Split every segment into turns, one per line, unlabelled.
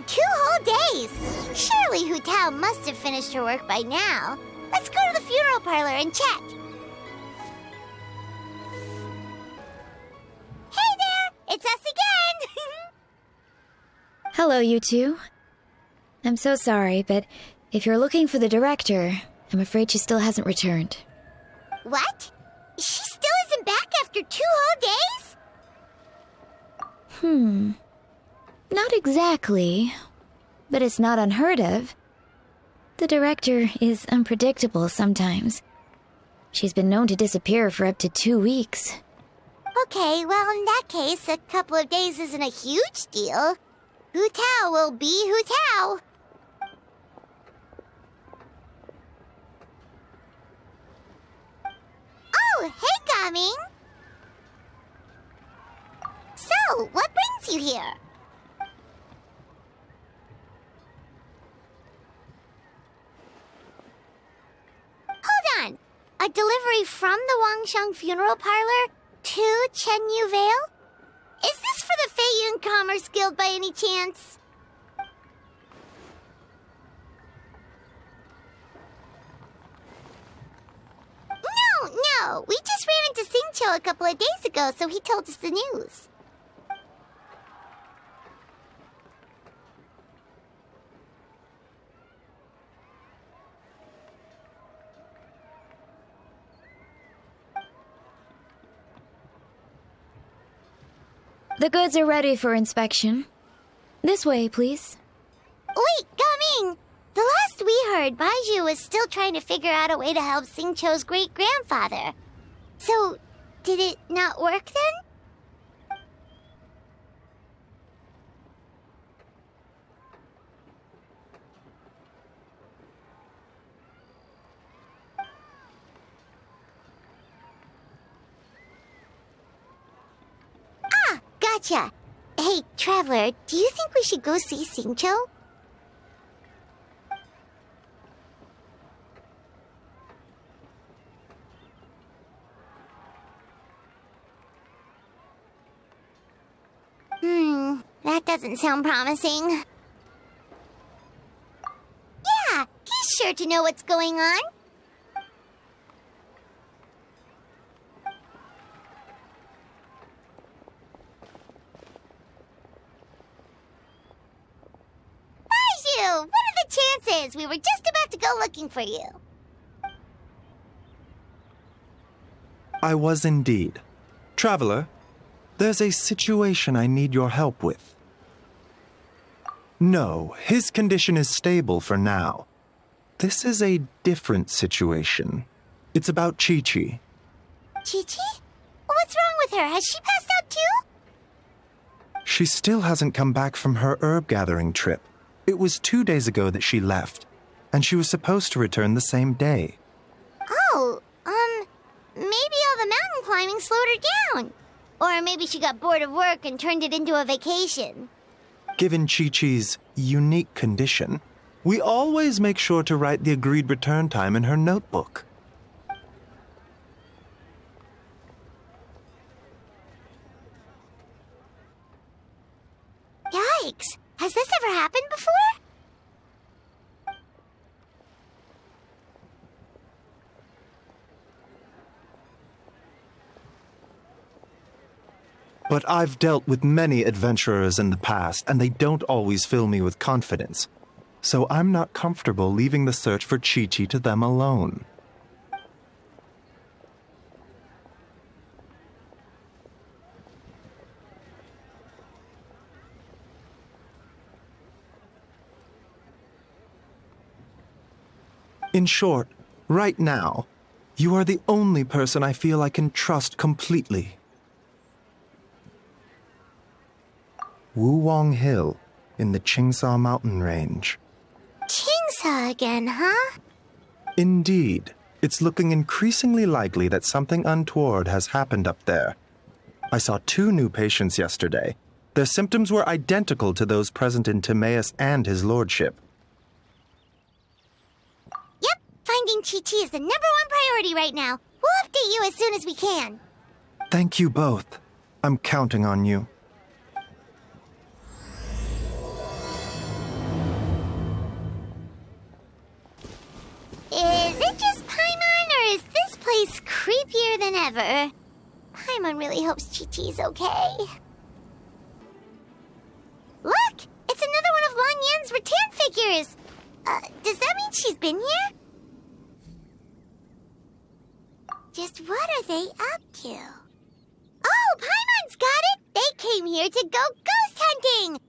2 whole days. Surely Hu Tao must have finished her work by now. Let's go to the funeral parlor and check. Hey there! It's us again!
Hello, you two. I'm so sorry, but if you're looking for the director, I'm afraid she still hasn't returned.
What? She still isn't back after 2 whole days?
Not exactly, but it's not unheard of. The director is unpredictable sometimes. She's been known to disappear for up to 2 weeks.
Okay, well, in that case, a couple of days isn't a huge deal. Hu Tao will be Hu Tao. Oh, hey, Gaming. So, what brings you here? Hold on. A delivery from the Wangsheng Funeral Parlor to Chenyu Vale? Is this for the Feiyun Commerce Guild by any chance? No. We just ran into Xingqiu a couple of days ago, so he told us the news.
The goods are ready for inspection. This way, please.
Wait, Gaming! The last we heard, Baiju was still trying to figure out a way to help Xingqiu's great-grandfather. So, did it not work then? Ah, gotcha. Hey, Traveler, do you think we should go see Xingqiu? That doesn't sound promising. Yeah, he's sure to know what's going on. Baiju, what are the chances? We were just about to go looking for you.
I was indeed. Traveler, there's a situation I need your help with. No, his condition is stable for now. This is a different situation. It's about Chi-Chi.
Chi-Chi? What's wrong with her? Has she passed out too?
She still hasn't come back from her herb-gathering trip. It was 2 days ago that she left, and she was supposed to return the same day.
Oh, maybe all the mountain climbing slowed her down. Or maybe she got bored of work and turned it into a vacation.
Given Chi-Chi's unique condition, we always make sure to write the agreed return time in her notebook.
Yikes! Has this ever happened before?
But I've dealt with many adventurers in the past, and they don't always fill me with confidence. So I'm not comfortable leaving the search for Chi-Chi to them alone. In short, right now, you are the only person I feel I can trust completely. Wuwang Hill, in the Qingsa mountain range.
Qingsa again, huh?
Indeed. It's looking increasingly likely that something untoward has happened up there. I saw 2 new patients yesterday. Their symptoms were identical to those present in Timaeus and his lordship.
Yep, finding Chi-Chi is the #1 priority right now. We'll update you as soon as we can.
Thank you both. I'm counting on you.
Whatever. Paimon really hopes Chi-Chi's okay. Look! It's another one of Lan Yan's rattan figures! Does that mean she's been here? Just what are they up to? Oh, Paimon's got it! They came here to go ghost hunting!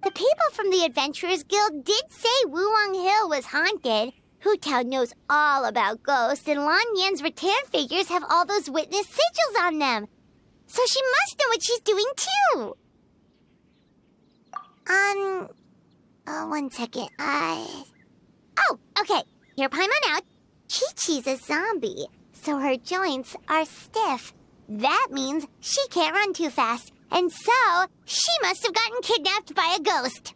The people from the Adventurers Guild did say Wuwang Hill was haunted. Hu Tao knows all about ghosts, and Lan Yan's rattan figures have all those witness sigils on them. So she must know what she's doing, too. One second. Oh, okay. Hear Paimon out. Chi-Chi's a zombie, so her joints are stiff. That means she can't run too fast, and so she must have gotten kidnapped by a ghost.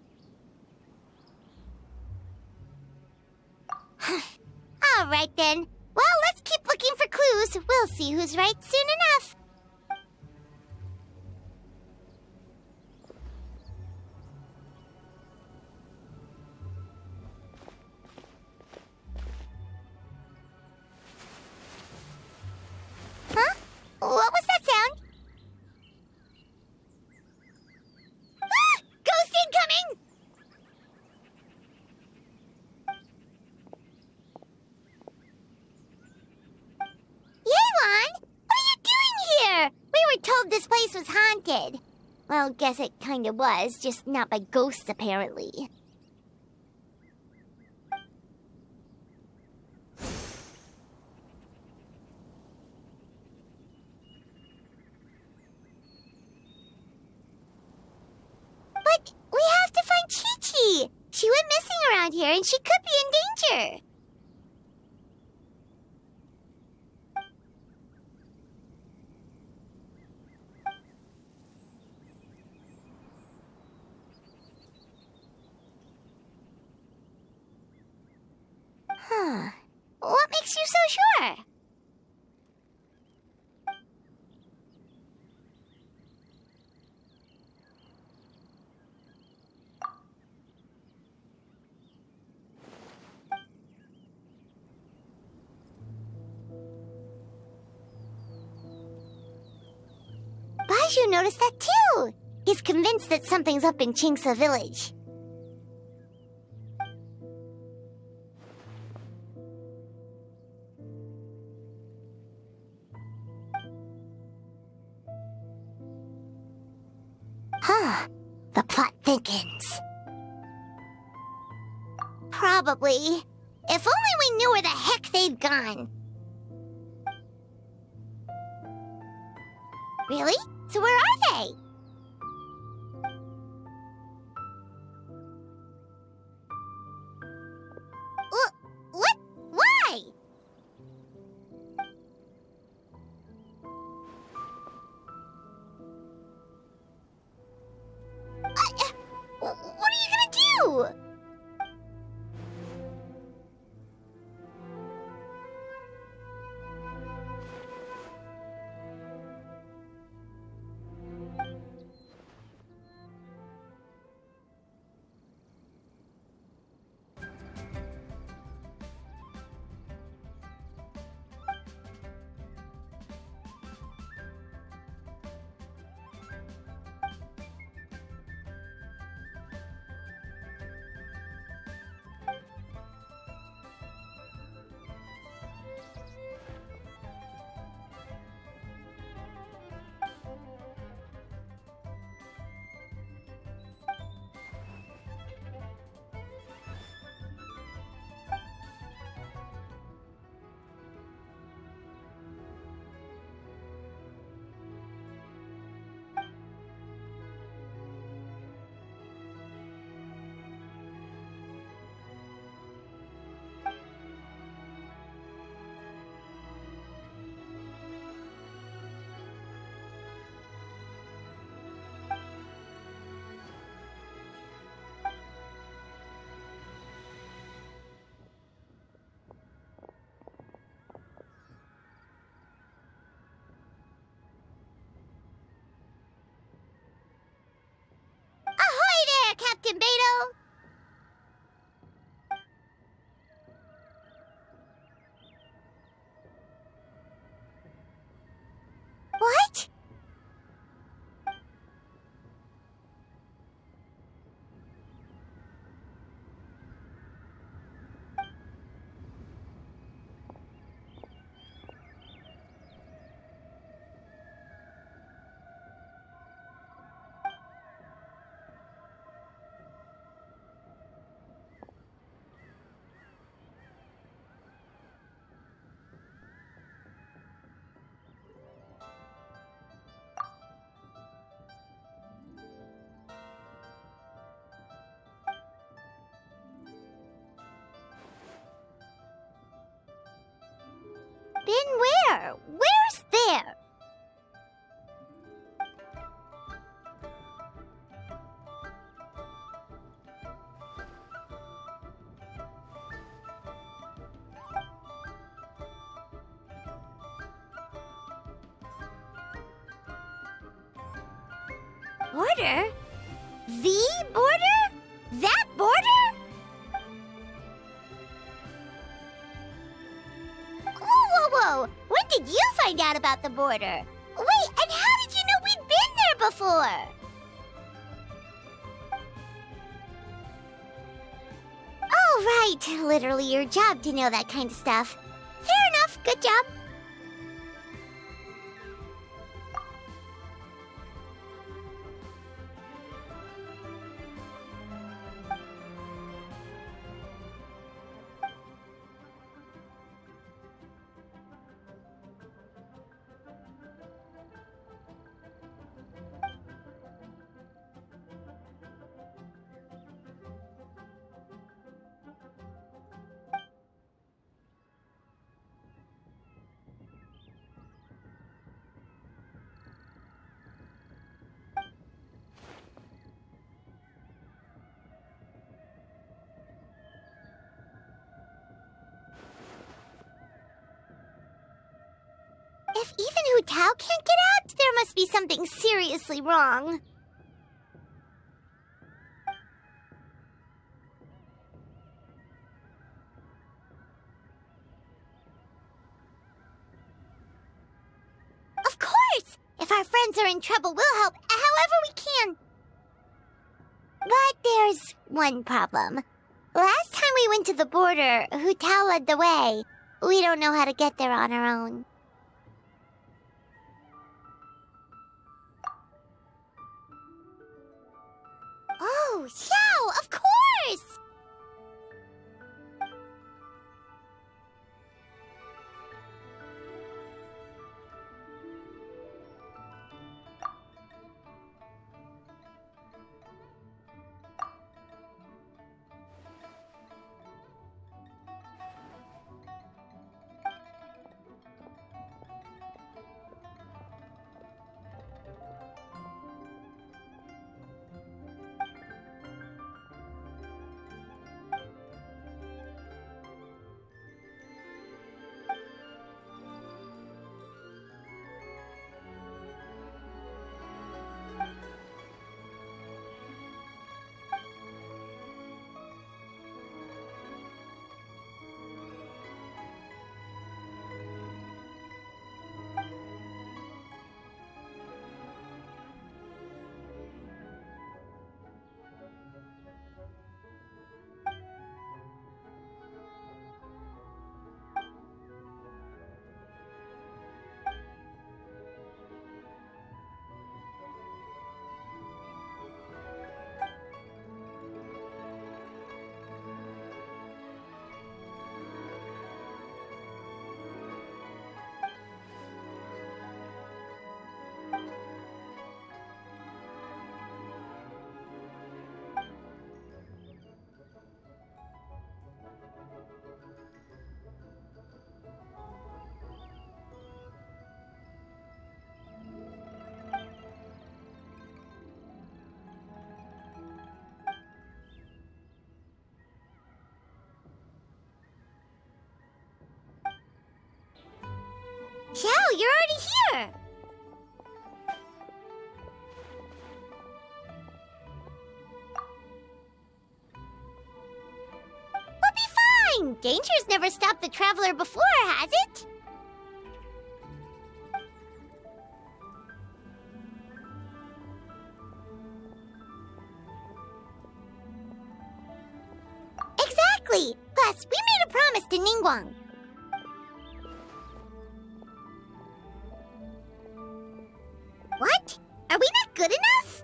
All right, then. Well, let's keep looking for clues. We'll see who's right soon enough. Huh? What was that sound? Ah! Ghost incoming! Yelan! What are you doing here? We were told this place was haunted. Well, guess it kinda was, just not by ghosts, apparently. But we have to find Chi-Chi! She went missing around here and she could be in danger. Huh. What makes you so sure? Baiju noticed that too. He's convinced that something's up in Chingsa village. Huh. The plot thickens. Probably. If only we knew where the heck they'd gone. Really? So where are they? What? Why? What are you gonna do? Been where? Where's there? Border? The border? That border? Whoa! When did you find out about the border? Wait, and how did you know we'd been there before? Oh, right. Literally your job to know that kind of stuff. Fair enough. Good job. If even Hu Tao can't get out, there must be something seriously wrong. Of course! If our friends are in trouble, we'll help however we can. But there's one problem. Last time we went to the border, Hu Tao led the way. We don't know how to get there on our own. Oh, Xiao, of course! Xiao, you're already here! We'll be fine! Danger's never stopped the traveler before, has it? Exactly! Plus, we made a promise to Ningguang. What? Are we not good enough?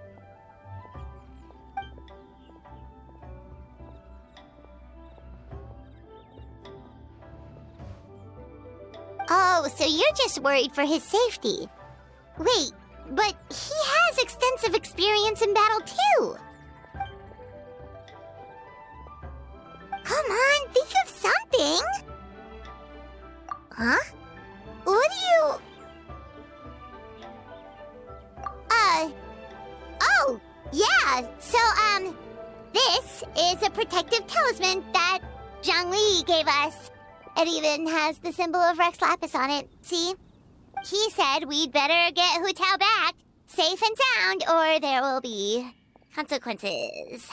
Oh, so you're just worried for his safety. Wait, but he has extensive experience in battle too. Come on, think of something. Huh? This is a protective talisman that Zhangli gave us. It even has the symbol of Rex Lapis on it, see? He said we'd better get Hu Tao back, safe and sound, or there will be consequences.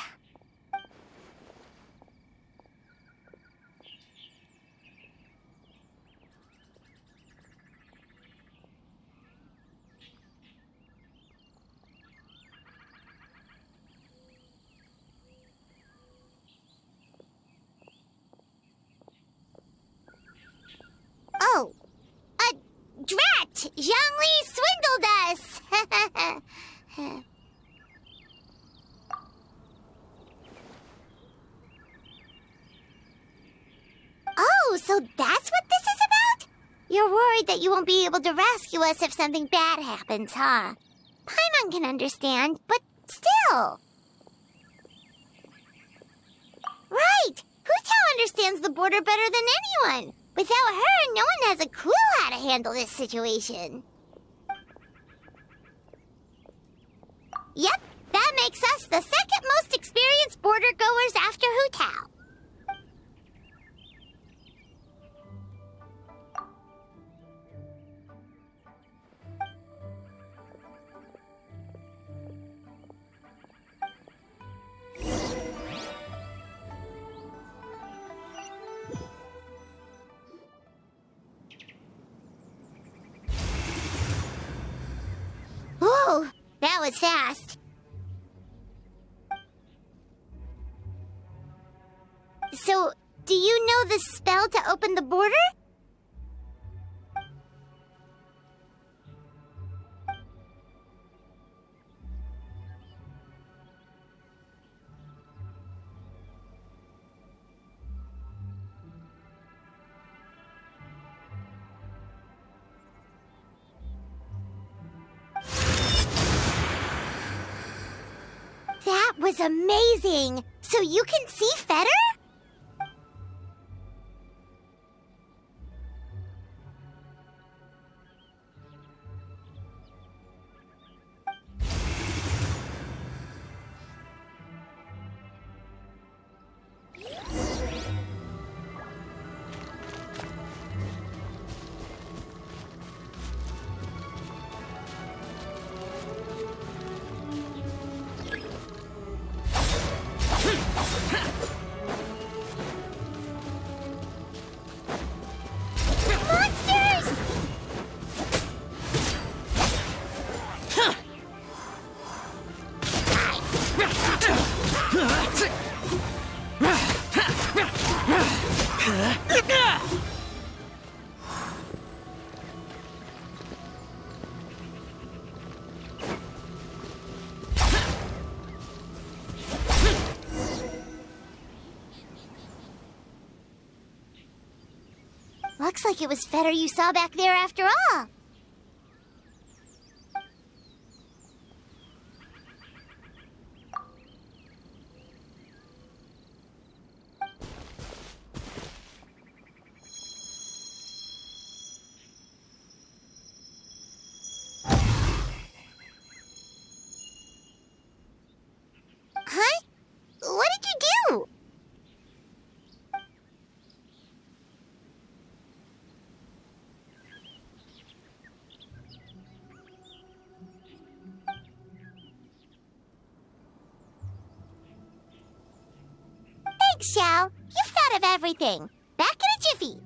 Oh, drat! Zhangli swindled us! Oh, so that's what this is about? You're worried that you won't be able to rescue us if something bad happens, huh? Paimon can understand, but still. Right! Hu Tao understands the border better than anyone. Without her, no one has a clue how to handle this situation. Yep, that makes us the second most experienced border goers after Hu Tao. Whoa, that was fast. So, do you know the spell to open the border? That was amazing! So you can see Fetter? Monsters! Looks like it was Fetter you saw back there after all. Huh? What did you do? Thanks, Xiao. You've thought of everything. Back in a jiffy.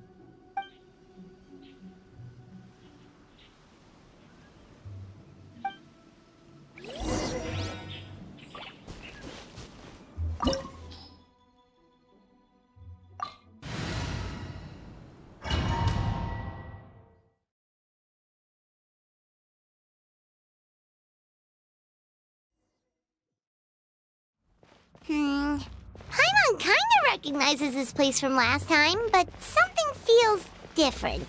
Paimon kinda recognizes this place from last time, but something feels different.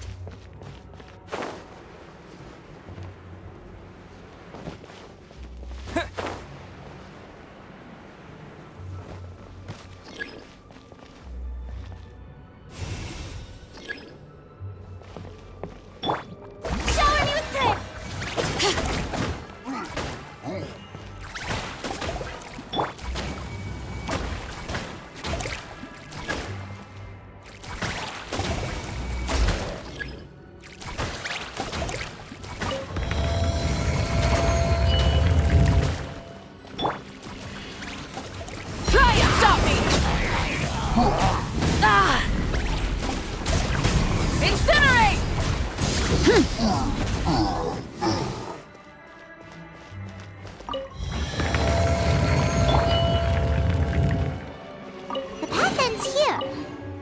Shower me with threat!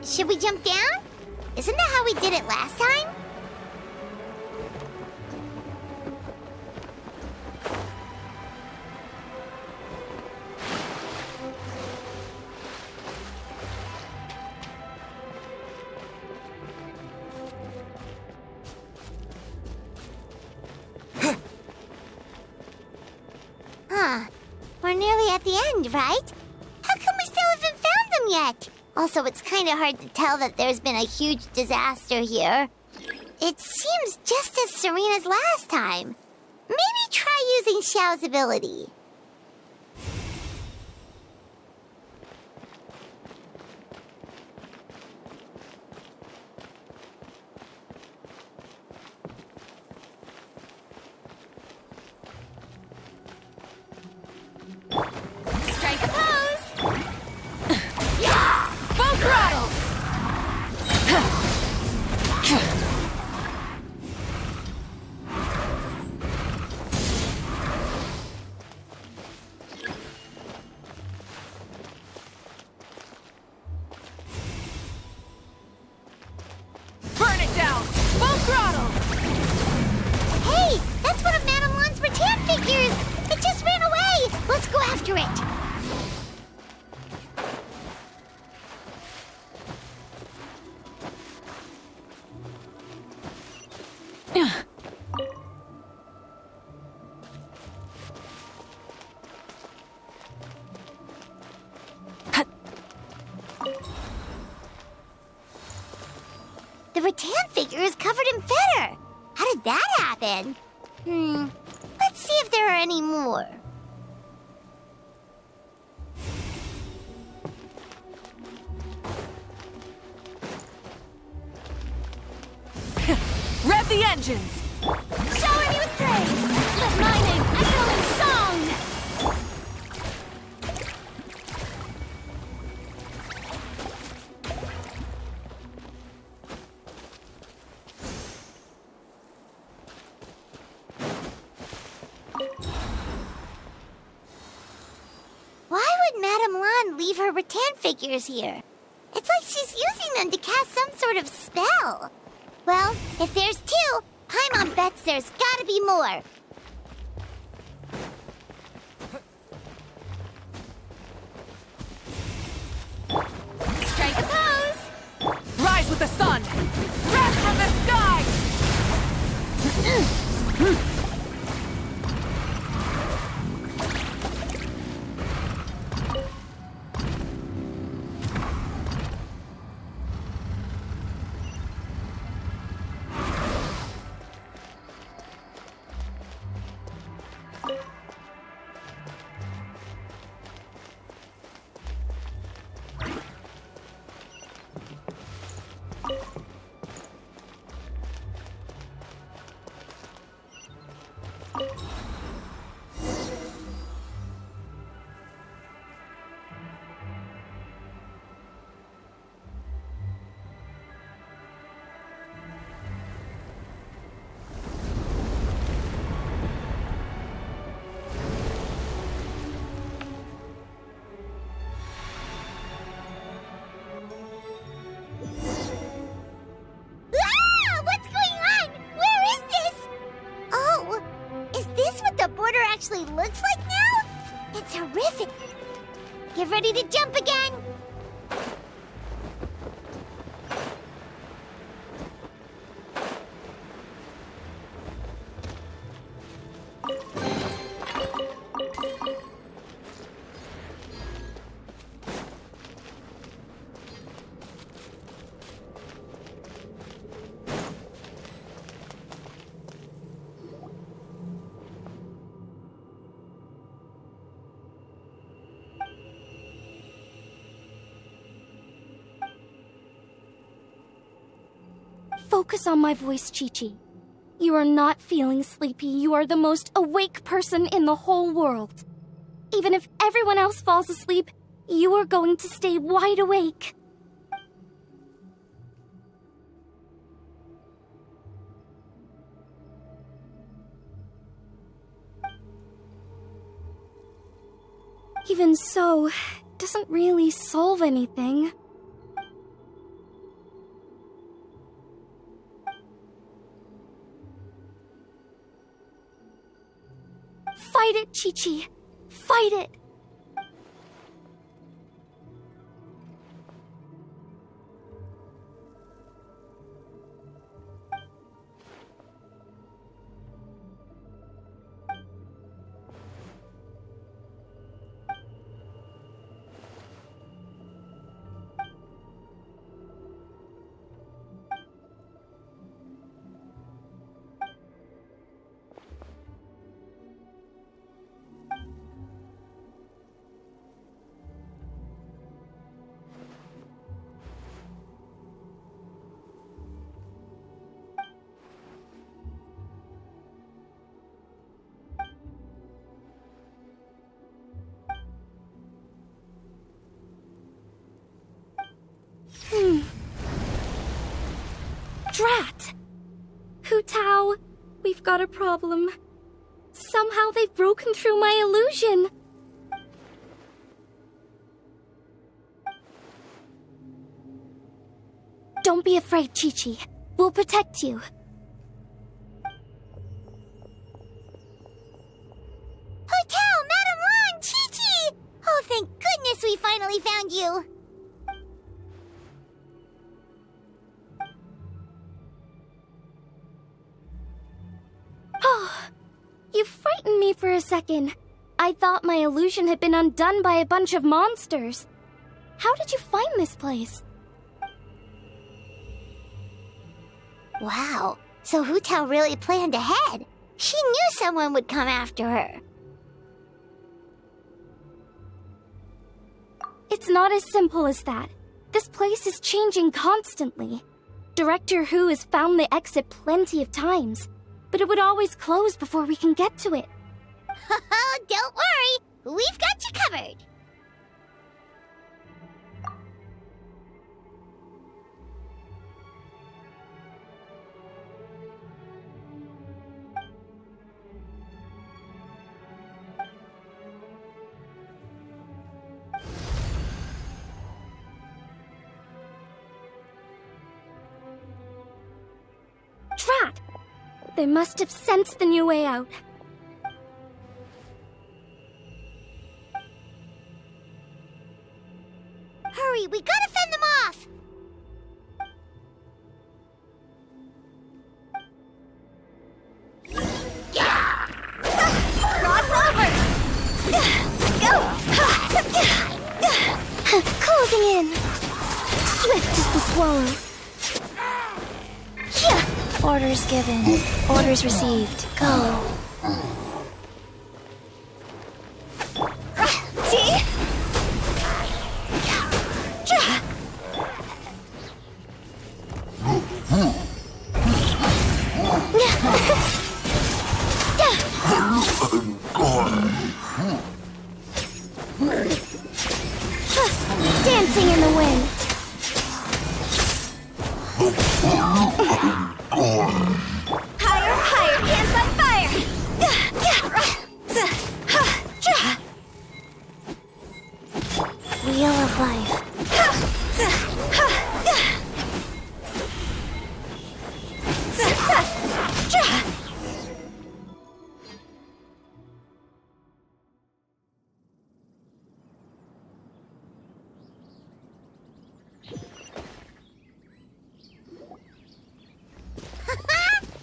Should we jump down? Isn't that how we did it last time? We're nearly at the end, right? How come we still haven't found them yet? Also, it's kind of hard to tell that there's been a huge disaster here. It seems just as serene as last time. Maybe try using Xiao's ability.
Strike a pose! Yeah! Full throttle! Burn it down! Full throttle!
Hey, that's one of Madame Lan's rattan figures! It just ran away! Let's go after it! The rattan figure is covered in feather! How did that happen? Let's see if there are any more.
Rev the engines!
Shower me with praise! Let my name echo in song! Why would Madame Lan leave her rattan figures here? It's like she's using them to cast some sort of spell. Well, if there's two, Paimon bets there's gotta be more.
Strike a pose! Rise with the sun! Breath from the sky!
Ah! What's going on? Where is this? Oh, is this what the border actually looks like now? It's horrific. Get ready to jump again.
Focus on my voice, Chi-Chi. You are not feeling sleepy. You are the most awake person in the whole world. Even if everyone else falls asleep, you are going to stay wide awake. Even so, it doesn't really solve anything. Fight it, Chi-Chi. Fight it. Drat! Hu Tao, we've got a problem. Somehow they've broken through my illusion. Don't be afraid, Chi-Chi. We'll protect you.
Hu Tao, Madame Lan, Chi-Chi! Oh, thank goodness we finally found you.
You frightened me for a second. I thought my illusion had been undone by a bunch of monsters. How did you find this place?
Wow, so Hu Tao really planned ahead. She knew someone would come after her.
It's not as simple as that. This place is changing constantly. Director Hu has found the exit plenty of times, but it would always close before we can get to it.
Don't worry, we've got you covered.
Drat! They must have sensed the new way out.
Hurry, we gotta fend them off!
Cross over! Go! Closing in! Swift as the swallow.
Orders given. Orders received. Go.
Dancing in the wind. Higher, higher, hands on fire!
Wheel of life.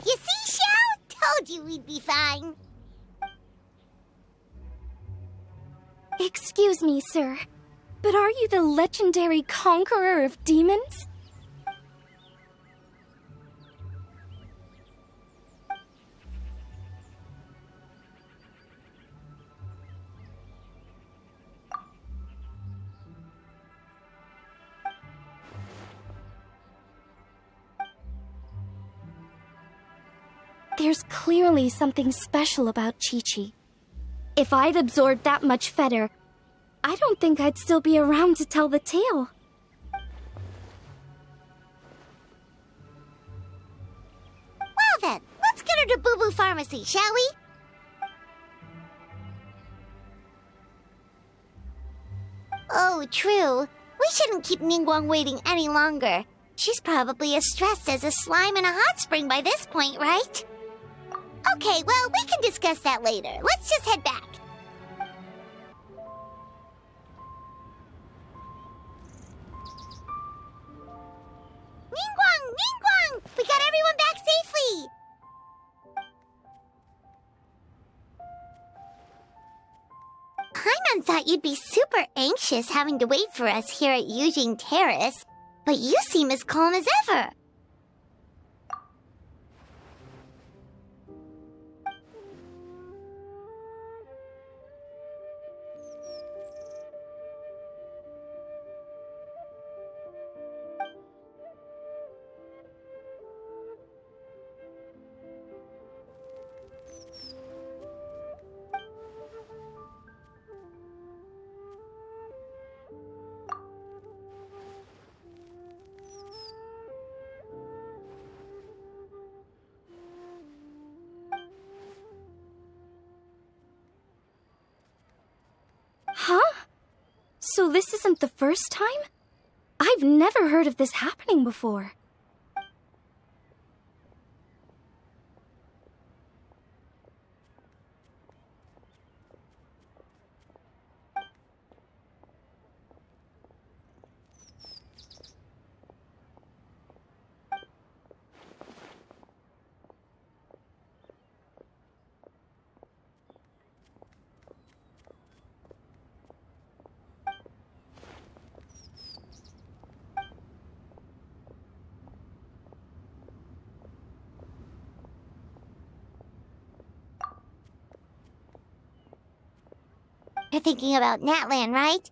You see, Xiao? Told you we'd be fine.
Excuse me, sir, but are you the legendary conqueror of demons? There's clearly something special about Chi-Chi. If I'd absorbed that much fetter, I don't think I'd still be around to tell the tale.
Well then, let's get her to Boo Boo Pharmacy, shall we? Oh, true. We shouldn't keep Ningguang waiting any longer. She's probably as stressed as a slime in a hot spring by this point, right? Okay, well, we can discuss that later. Let's just head back. Ningguang! Ningguang! We got everyone back safely! Paimon thought you'd be super anxious having to wait for us here at Yujing Terrace, but you seem as calm as ever.
Huh? So this isn't the first time? I've never heard of this happening before.
You're thinking about Natlan, right?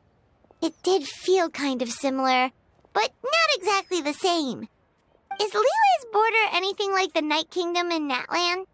It did feel kind of similar, but not exactly the same. Is Lily's border anything like the Night Kingdom in Natlan?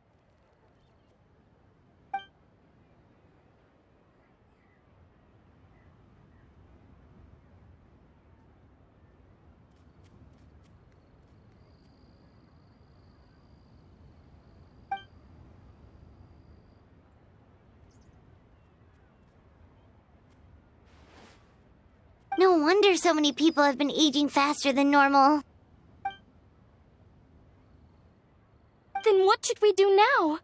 No wonder so many people have been aging faster than normal.
Then what should we do now?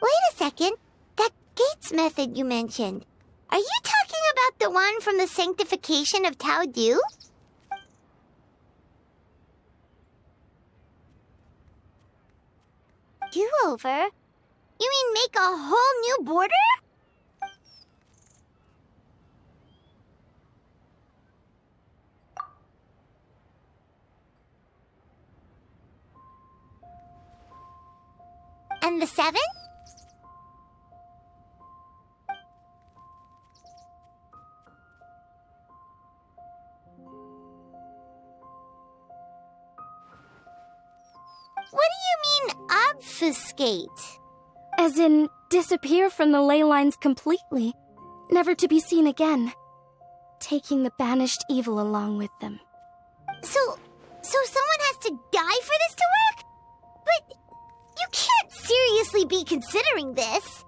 Wait a second. That gates method you mentioned. Are you talking about the one from the sanctification of Tao Du? Do-over? You mean make a whole new border? And the 7? What do you mean, obfuscate?
As in, disappear from the ley lines completely, never to be seen again, taking the banished evil along with them.
So someone has to die for this to work? But you can't seriously be considering this.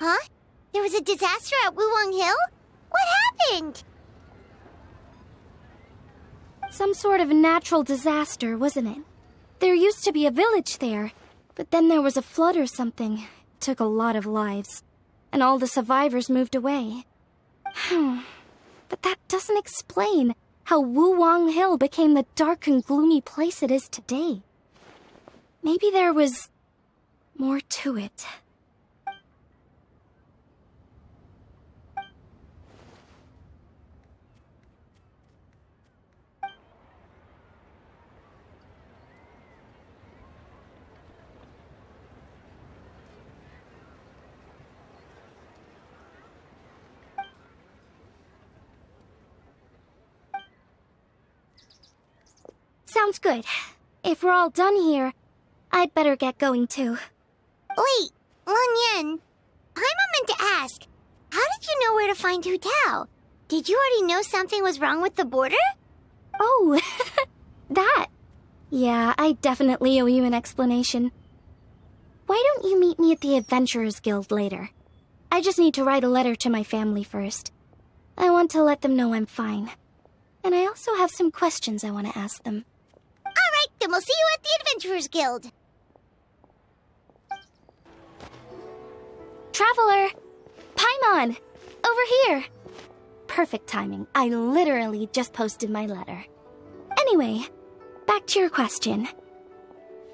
Huh? There was a disaster at Wuwang Hill? What happened?
Some sort of natural disaster, wasn't it? There used to be a village there, but then there was a flood or something. It took a lot of lives, and all the survivors moved away. But that doesn't explain how Wuwang Hill became the dark and gloomy place it is today. Maybe there was more to it. Sounds good. If we're all done here, I'd better get going too.
Wait, Lanyan. Paimon meant to ask, how did you know where to find Hu Tao? Did you already know something was wrong with the border?
Oh, that. Yeah, I definitely owe you an explanation. Why don't you meet me at the Adventurers Guild later? I just need to write a letter to my family first. I want to let them know I'm fine. And I also have some questions I want to ask them.
Alright, then we'll see you at the Adventurers Guild.
Traveler! Paimon! Over here! Perfect timing. I literally just posted my letter. Anyway, back to your question.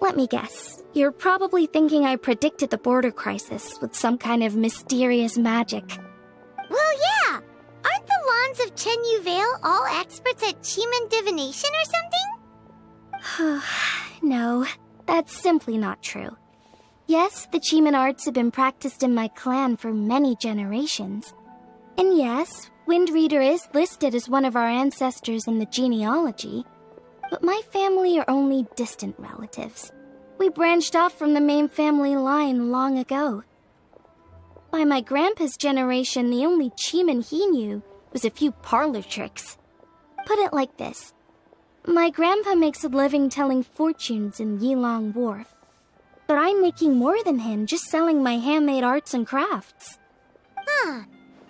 Let me guess. You're probably thinking I predicted the border crisis with some kind of mysterious magic.
Well, yeah! Aren't the Lawns of Chen Yu Vale all experts at Cheeman divination or something?
No, that's simply not true. Yes, the Cheeman arts have been practiced in my clan for many generations. And yes, Wind Reader is listed as one of our ancestors in the genealogy. But my family are only distant relatives. We branched off from the main family line long ago. By my grandpa's generation, the only Cheeman he knew was a few parlor tricks. Put it like this. My grandpa makes a living telling fortunes in Yilong Wharf. But I'm making more than him just selling my handmade arts and crafts.
Huh.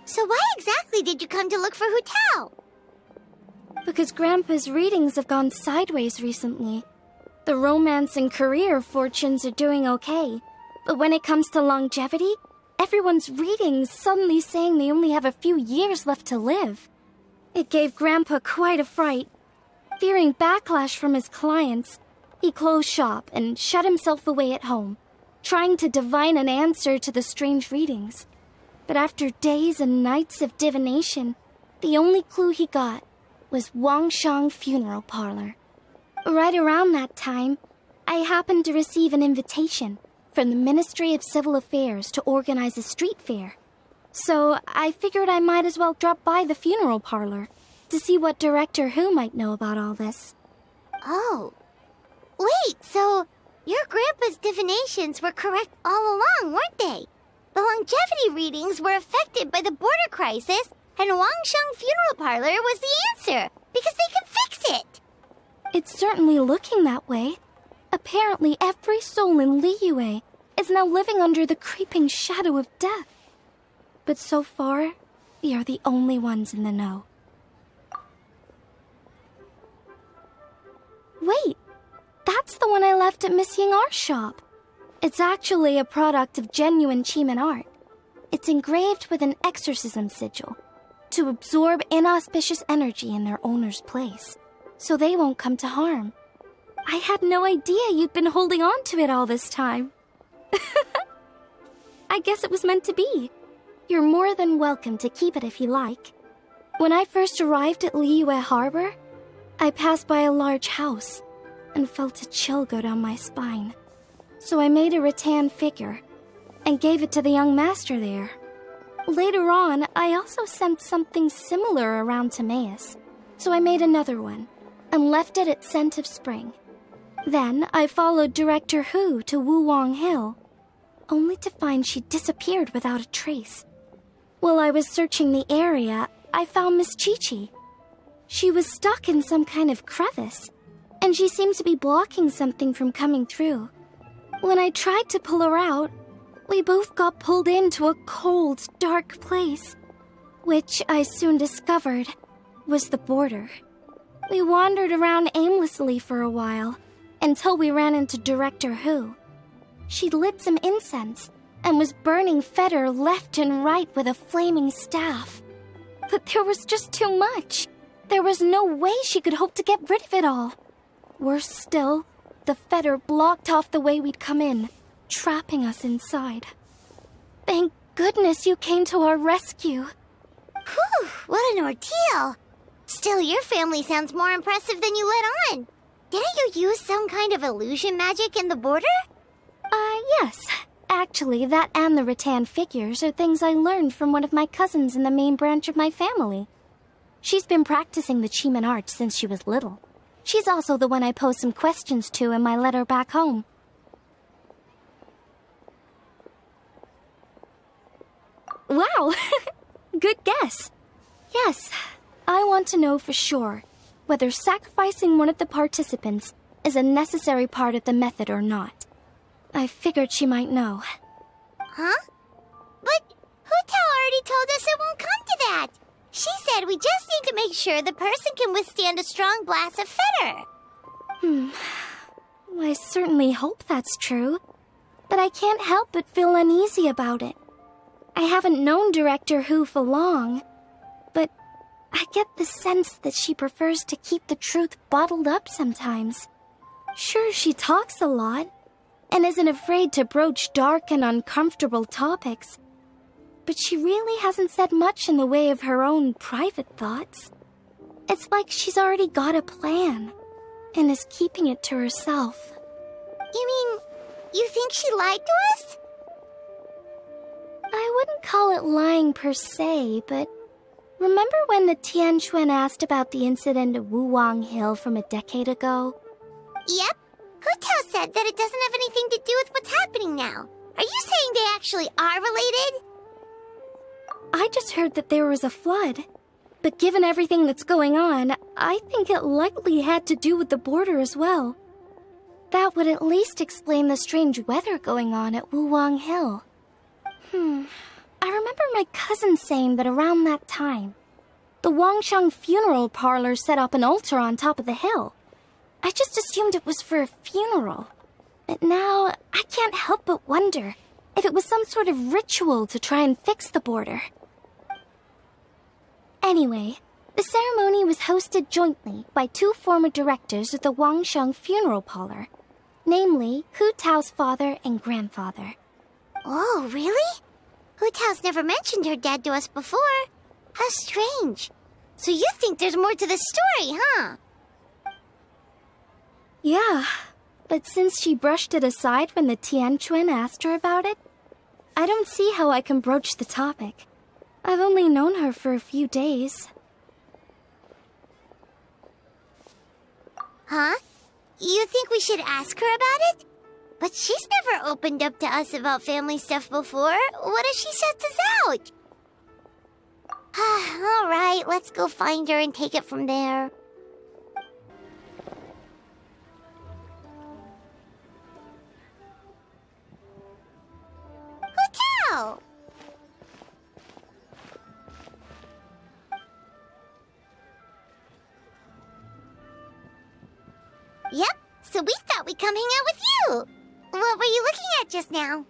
So why exactly did you come to look for Hu Tao?
Because Grandpa's readings have gone sideways recently. The romance and career fortunes are doing okay. But when it comes to longevity, everyone's readings suddenly saying they only have a few years left to live. It gave Grandpa quite a fright. Fearing backlash from his clients, he closed shop and shut himself away at home, trying to divine an answer to the strange readings. But after days and nights of divination, the only clue he got was Wangshang Funeral Parlor. Right around that time, I happened to receive an invitation from the Ministry of Civil Affairs to organize a street fair. So I figured I might as well drop by the funeral parlor to see what Director Hu might know about all this.
Oh. Wait, so your grandpa's divinations were correct all along, weren't they? The longevity readings were affected by the border crisis, and Wangshang Funeral Parlor was the answer, because they could fix it.
It's certainly looking that way. Apparently every soul in Liyue is now living under the creeping shadow of death. But so far, we are the only ones in the know. Wait, that's the one I left at Miss Ying'ar's shop. It's actually a product of genuine Cheeman art. It's engraved with an exorcism sigil to absorb inauspicious energy in their owner's place, so they won't come to harm. I had no idea you'd been holding on to it all this time. I guess it was meant to be. You're more than welcome to keep it if you like. When I first arrived at Liyue Harbor, I passed by a large house and felt a chill go down my spine. So I made a rattan figure and gave it to the young master there. Later on, I also sensed something similar around Timaeus, so I made another one and left it at Scent of Spring. Then I followed Director Hu to Wuwang Hill, only to find she disappeared without a trace. While I was searching the area, I found Miss Chi-Chi. She was stuck in some kind of crevice, and she seemed to be blocking something from coming through. When I tried to pull her out, We both got pulled into a cold, dark place, which I soon discovered was the border. We wandered around aimlessly for a while, until we ran into Director Who. She lit some incense and was burning Feder left and right with a flaming staff. But there was just too much. There was no way she could hope to get rid of it all. Worse still, the Feder blocked off the way we'd come in, trapping us inside. Thank goodness you came to our rescue.
Whew, what an ordeal. Still, your family sounds more impressive than you let on. Didn't you use some kind of illusion magic in the border?
Yes. Actually, that and the rattan figures are things I learned from one of my cousins in the main branch of my family. She's been practicing the Chiman art since she was little. She's also the one I posed some questions to in my letter back home. Wow! Good guess. Yes, I want to know for sure whether sacrificing one of the participants is a necessary part of the method or not. I figured she might know.
Huh? But Hutao already told us it won't come to that. She said we just need to make sure the person can withstand a strong blast of Feder.
I certainly hope that's true, but I can't help but feel uneasy about it. I haven't known Director Who for long, but I get the sense that she prefers to keep the truth bottled up sometimes. Sure, she talks a lot, and isn't afraid to broach dark and uncomfortable topics, but she really hasn't said much in the way of her own private thoughts. It's like she's already got a plan, and is keeping it to herself.
You mean, you think she lied to us?
I wouldn't call it lying per se, but remember when the Tianquan asked about the incident at Wuwang Hill from a decade ago?
Yep. Hutao said that it doesn't have anything to do with what's happening now. Are you saying they actually are related?
I just heard that there was a flood. But given everything that's going on, I think it likely had to do with the border as well. That would at least explain the strange weather going on at Wuwang Hill. I remember my cousin saying that around that time, the Wangshang funeral parlor set up an altar on top of the hill. I just assumed it was for a funeral. But now, I can't help but wonder if it was some sort of ritual to try and fix the border. Anyway, the ceremony was hosted jointly by two former directors of the Wangsheng funeral parlor, namely Hu Tao's father and grandfather.
Oh, really? Hutao's never mentioned her dad to us before. How strange. So you think there's more to the story, huh?
Yeah, but since she brushed it aside when the Tianquan asked her about it, I don't see how I can broach the topic. I've only known her for a few days.
Huh? You think we should ask her about it? But she's never opened up to us about family stuff before. What if she shuts us out? All right, let's go find her and take it from there. Hutao! Yep, so we thought we'd come hang out with you. What were you looking at just now?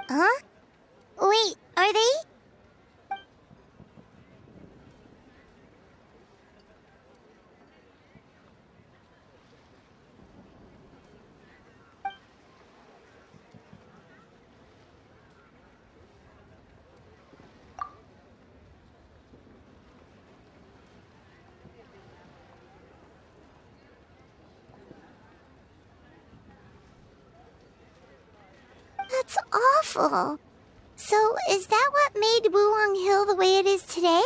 Huh? Wait, are they? That's awful. So So, is that what made Wuong Hill the way it is today?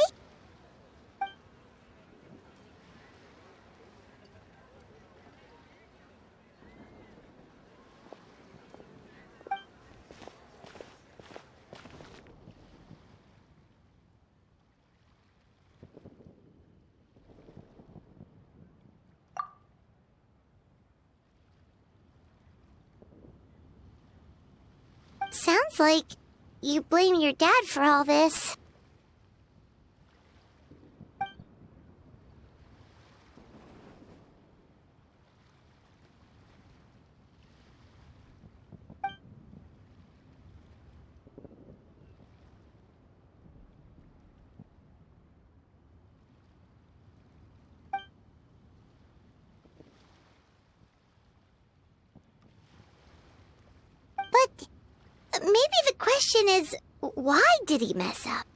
Sounds like you blame your dad for all this. But maybe the question is, why did he mess up?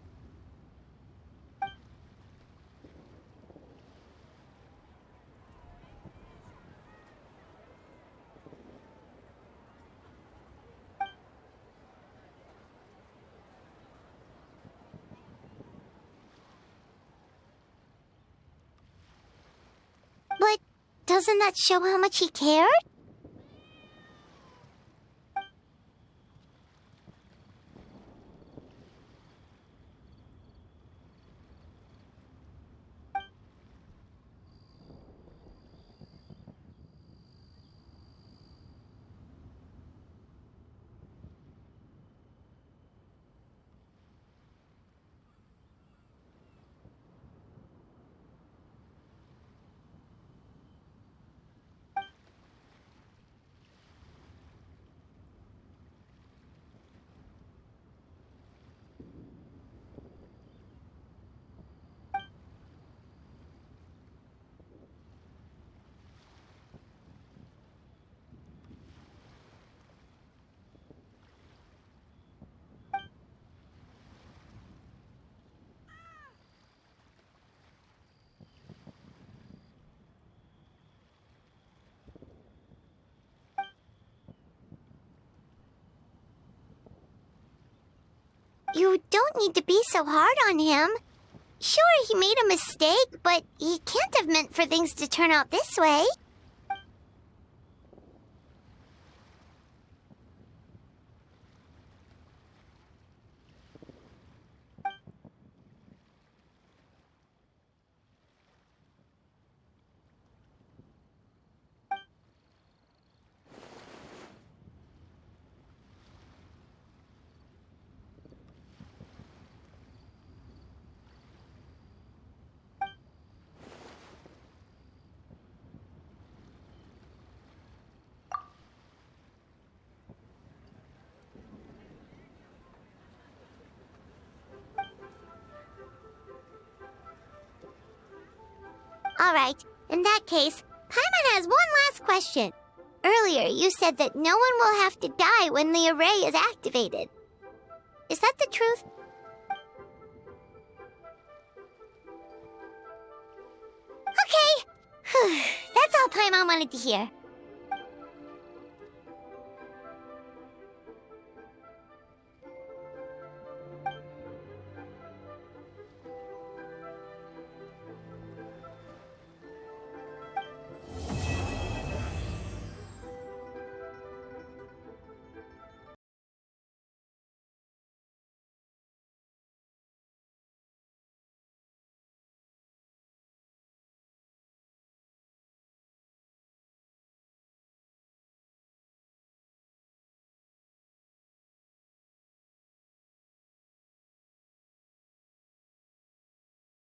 But doesn't that show how much he cared? You don't need to be so hard on him. Sure, he made a mistake, but he can't have meant for things to turn out this way. Alright, in that case, Paimon has one last question. Earlier, you said that no one will have to die when the array is activated. Is that the truth? Okay. That's all Paimon wanted to hear.